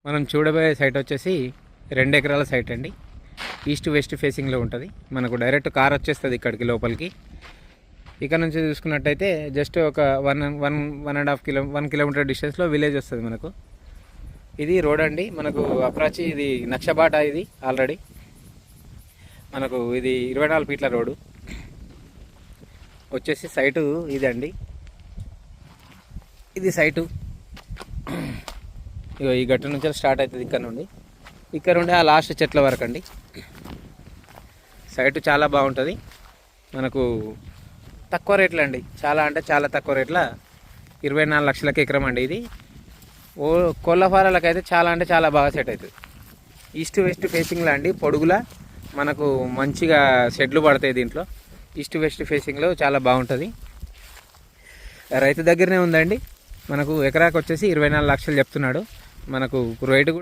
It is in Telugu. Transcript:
మనం చూడబోయే సైట్ వచ్చేసి 2 ఎకరాల సైట్ అండి. ఈస్ట్ వెస్ట్ ఫేసింగ్లో ఉంటుంది. మనకు డైరెక్ట్ కార్ వచ్చేస్తుంది ఇక్కడికి లోపలికి. ఇక్కడ నుంచి చూసుకున్నట్టయితే జస్ట్ ఒక 1.5 కిలోమీటర్ డిస్టెన్స్లో విలేజ్ వస్తుంది మనకు. ఇది రోడ్ అండి, మనకు అప్రాచి ఇది నక్షబాట. ఇది ఆల్రెడీ మనకు ఇది 24 ఫీట్ల రోడ్డు వచ్చేసి సైటు ఇదండి. ఇది సైటు ఇగో ఈ గట్టు నుంచి స్టార్ట్ అవుతుంది. ఇక్కడ నుండి ఆ లాస్ట్ చెట్ల వరకు అండి. సైటు చాలా బాగుంటుంది. మనకు తక్కువ రేట్లు అండి, చాలా అంటే చాలా తక్కువ రేట్ల 24 లక్షలకి ఎకరం అండి. ఇది కోళ్ళ ఫారాలకు అయితే చాలా అంటే చాలా బాగా సెట్ అవుతుంది. ఈస్ట్ వెస్ట్ ఫేసింగ్లో అండి, పొడుగులా మనకు మంచిగా షెడ్లు పడతాయి దీంట్లో. ఈస్ట్ వెస్ట్ ఫేసింగ్లో చాలా బాగుంటుంది. రైతు దగ్గరనే ఉందండి. మనకు ఎకరాకు వచ్చేసి 24 లక్షలు చెప్తున్నాడు. మనకు రేటు కూడా